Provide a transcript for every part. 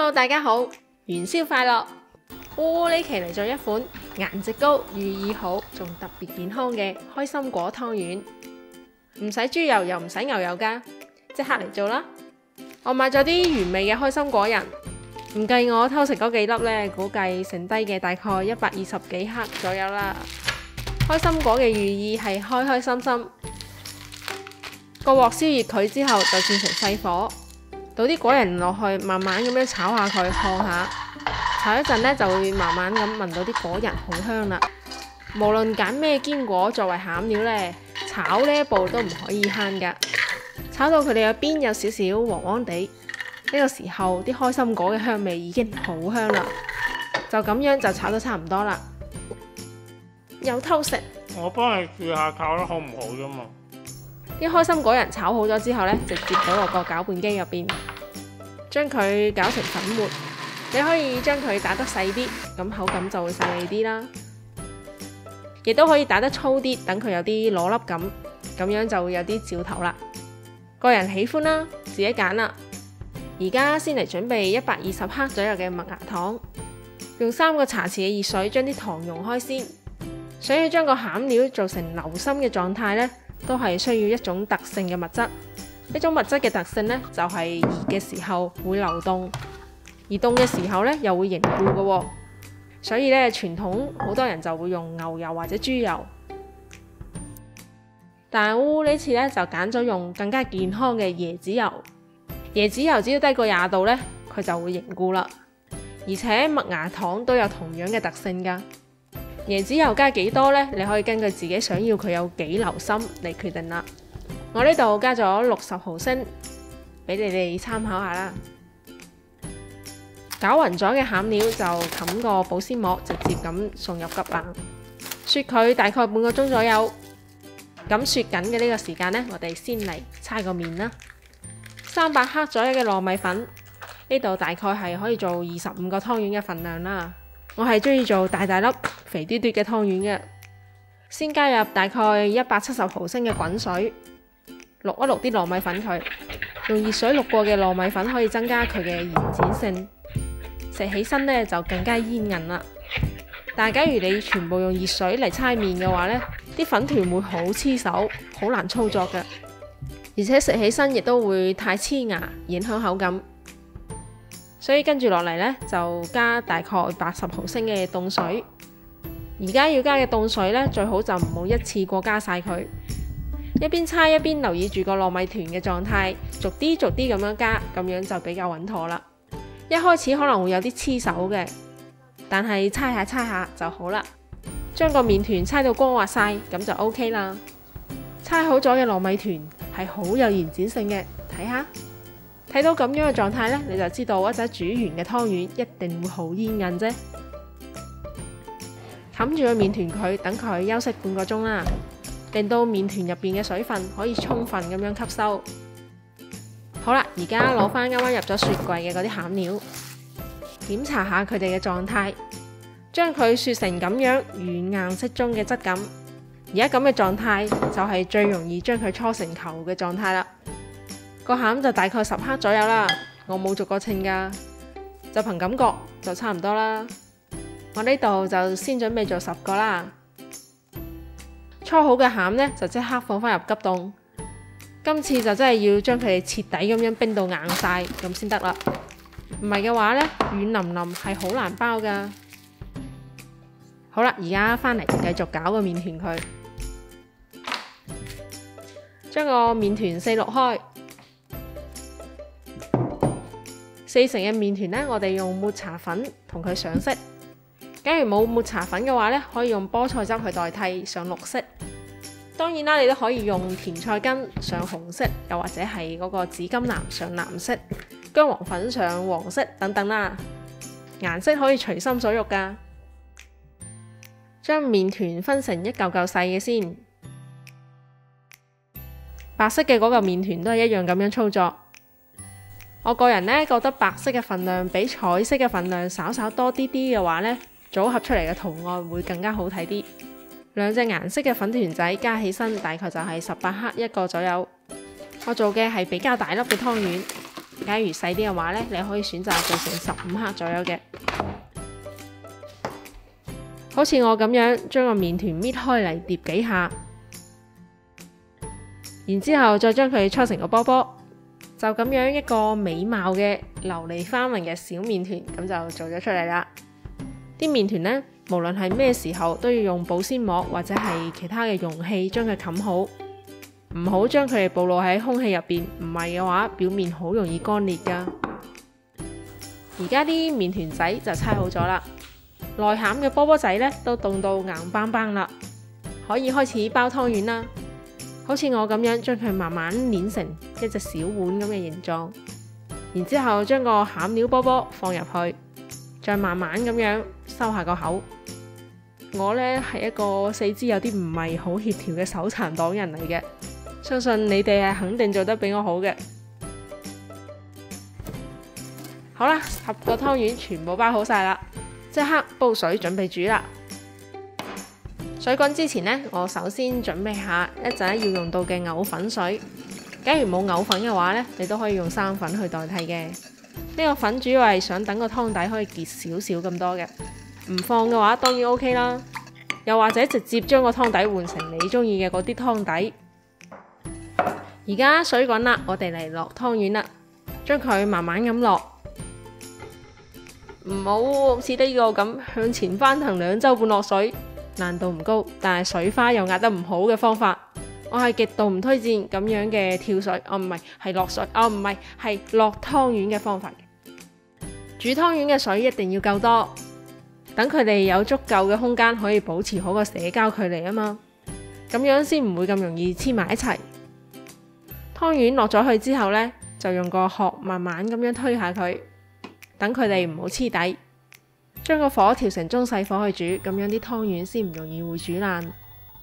Hello， 大家好，元宵快樂！呢期嚟咗一款顏值高、寓意好，仲特別健康嘅開心果湯圓，唔使豬油又唔使牛油噶，即刻嚟做啦！我買咗啲原味嘅開心果仁，唔計我偷食嗰幾粒呢，估計剩低嘅大概120幾克左右啦。開心果嘅寓意係開開心心。個鑊燒熱佢之後，就轉成細火，倒啲果仁落去，慢慢咁樣炒下佢，烘下。炒一陣呢，就會慢慢咁聞到啲果仁好香啦。無論揀咩堅果作為餡料呢，炒呢一步都唔可以慳噶。炒到佢哋嘅邊有少少黃黃地，呢個時候啲開心果嘅香味已經好香啦。就咁樣就炒得差唔多啦。有偷食，我幫你試下炒得好唔好啫嘛。啲開心果仁炒好咗之後呢，直接倒落個攪拌機入邊，將佢攪成粉末。你可以將佢打得細啲，咁口感就會細膩啲啦。亦都可以打得粗啲，等佢有啲顆粒感，咁樣就會有啲嚼頭啦。個人喜歡啦，自己揀啦。而家先嚟準備120克左右嘅麥芽糖，用3個茶匙嘅熱水將啲糖溶開先。想要將個餡料做成流心嘅狀態呢，都係需要一種特性嘅物質。呢種物質嘅特性呢，就係熱嘅時候會流動，而凍嘅時候呢又會凝固嘅喎。所以呢，傳統好多人就會用牛油或者豬油，但係呢次呢，就揀咗用更加健康嘅椰子油。椰子油只要低過20度呢，佢就會凝固啦。而且麥芽糖都有同樣嘅特性㗎。椰子油加幾多呢？你可以根據自己想要佢有幾流心嚟決定啦。我呢度加咗60毫升，俾你哋參考下啦。攪勻咗嘅餡料就冚個保鮮膜，直接咁送入急冷，雪佢大概半個鐘左右。咁雪緊嘅呢個時間呢，我哋先嚟搓個麵啦。300克左右嘅糯米粉，呢度大概係可以做25個湯圓嘅份量啦。我係中意做大大粒、肥嘟嘟嘅湯圓嘅。先加入大概170毫升嘅滾水，渌一渌啲糯米粉佢。用熱水渌過嘅糯米粉可以增加佢嘅延展性，食起身呢就更加煙韌啦。但係假如你全部用熱水嚟搓麵嘅話呢，啲粉團會好黐手，好難操作嘅，而且食起身亦都會太黐牙，影響口感。所以跟住落嚟呢，就加大概80毫升嘅凍水。而家要加嘅凍水呢，最好就唔好一次過加晒佢，一邊搓一邊留意住個糯米團嘅狀態，逐啲逐啲咁樣加，咁樣就比較穩妥啦。一開始可能會有啲黐手嘅，但係搓下搓下就好啦。將個麵團搓到光滑晒，咁就 OK 啦。搓好咗嘅糯米團係好有延展性嘅，睇下。睇到咁樣嘅狀態呢，你就知道一陣煮完嘅湯圓一定會好煙韌啫。冚住個麵團佢，等佢休息半個鐘啦，令到麵團入邊嘅水分可以充分咁樣吸收。好啦，而家攞翻啱啱入咗雪櫃嘅嗰啲餡料，檢查下佢哋嘅狀態，將佢雪成咁樣軟硬適中嘅質感。而家咁嘅狀態就係最容易將佢搓成球嘅狀態啦。個餡就大概10克左右啦，我冇逐個稱噶，就憑感覺就差唔多啦。我呢度就先準備做10個啦。搓好嘅餡呢，就即刻放返入急凍。今次就真係要將佢哋徹底咁樣冰到硬晒咁先得啦，唔係嘅話呢，軟腍腍係好難包噶。好啦，而家返嚟繼續攪個麵團佢，將個麵團4淥開。4成嘅麵團呢，我哋用抹茶粉同佢上色。假如冇抹茶粉嘅話呢，可以用菠菜汁去代替上綠色。當然啦，你都可以用甜菜根上紅色，又或者係嗰個紫甘藍上藍色，薑黃粉上黃色等等啦。顏色可以隨心所欲噶。將麵團分成一嚿嚿細嘅先，白色嘅嗰嚿麵團都係一樣咁樣操作。我個人呢，覺得白色嘅份量比彩色嘅份量稍稍多啲嘅話呢，組合出嚟嘅圖案會更加好睇啲。兩隻顏色嘅粉團仔加起身大概就係18克一個左右。我做嘅係比較大粒嘅湯圓，假如細啲嘅話呢，你可以選擇做成15克左右嘅。好似我咁樣將個麵團搣開嚟疊幾下，然之後再將佢搓成個波波，就咁樣一個美貌嘅琉璃花紋嘅小麵團咁就做咗出嚟啦。啲麵團呢，無論係咩時候都要用保鮮膜或者係其他嘅容器將佢冚好，唔好將佢哋暴露喺空氣入邊，唔係嘅話表面好容易乾裂噶。而家啲麵團仔就搓好咗啦，內餡嘅波波仔呢都凍到硬邦邦啦，可以開始包湯圓啦。好似我咁樣將佢慢慢捏成一隻小碗咁嘅形狀，然之後將個餡料波波放入去，再慢慢咁樣收下個口。我呢係一個四肢有啲唔係好協調嘅手殘黨人嚟嘅，相信你哋係肯定做得比我好嘅。好啦，10個湯圓全部包好晒啦，即刻煲水準備煮啦。水滾之前呢，我首先準備下一陣要用到嘅藕粉水。假如冇藕粉嘅話呢，你都可以用生粉去代替嘅。呢個粉主要係想等個湯底可以結少少咁多嘅，唔放嘅話當然 OK 啦。又或者直接將個湯底換成你中意嘅嗰啲湯底。而家水滾啦，我哋嚟落湯圓啦，將佢慢慢咁落，唔好似呢個咁向前翻騰2周半落水。難度唔高，但係水花又壓得唔好嘅方法，我係極度唔推薦咁樣嘅跳水，係落水，唔係係落湯圓嘅方法。煮湯圓嘅水一定要夠多，等佢哋有足夠嘅空間可以保持好個社交距離啊嘛，咁樣先唔會咁容易黐埋一齊。湯圓落咗去之後呢，就用個殼慢慢咁樣推下佢，等佢哋唔好黐底。將個火調成中細火去煮，咁樣啲湯圓先唔容易會煮爛。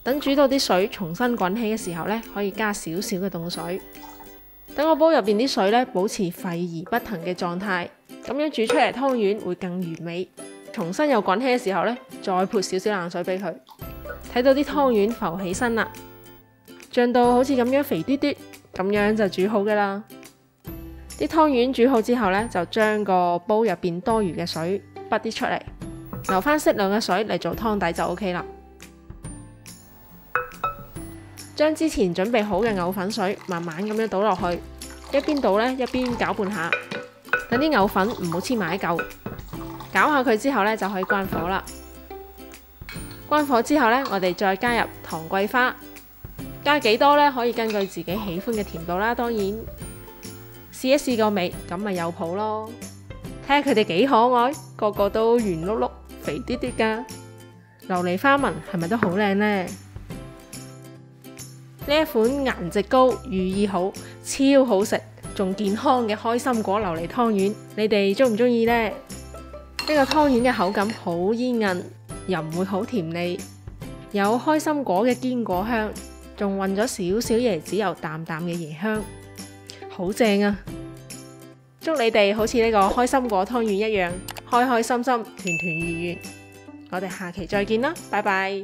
等煮到啲水重新滾起嘅時候呢，可以加少少嘅凍水。等個煲入邊啲水呢，保持沸而不騰嘅狀態，咁樣煮出嚟湯圓會更完美。重新又滾起嘅時候呢，再潑少少冷水俾佢。睇到啲湯圓浮起身啦，脹到好似咁樣肥嘟嘟，咁樣就煮好㗎啦。啲湯圓煮好之後呢，就將個煲入邊多餘嘅水拔啲出嚟，留翻適量嘅水嚟做湯底就 OK 啦。將之前準備好嘅藕粉水慢慢咁樣倒落去，一邊倒呢，一邊攪拌下，等啲藕粉唔好黐埋一嚿。攪下佢之後呢，就可以關火啦。關火之後呢，我哋再加入糖桂花，加幾多呢？可以根據自己喜歡嘅甜度啦。當然試一試個味，咁咪有譜咯。睇下佢哋幾可愛，個個都圓碌碌、肥嘟嘟噶，琉璃花紋係咪都好靚呢？呢一款顏值高、寓意好、超好食、仲健康嘅開心果琉璃湯圓，你哋中唔中意呢？呢個湯圓嘅口感好煙韌，又唔會好甜膩，有開心果嘅堅果香，仲混咗少少椰子油淡淡嘅椰香，好正啊！祝你哋好似呢個開心果湯圓一樣，開開心心、團團圓圓。我哋下期再見啦，拜拜！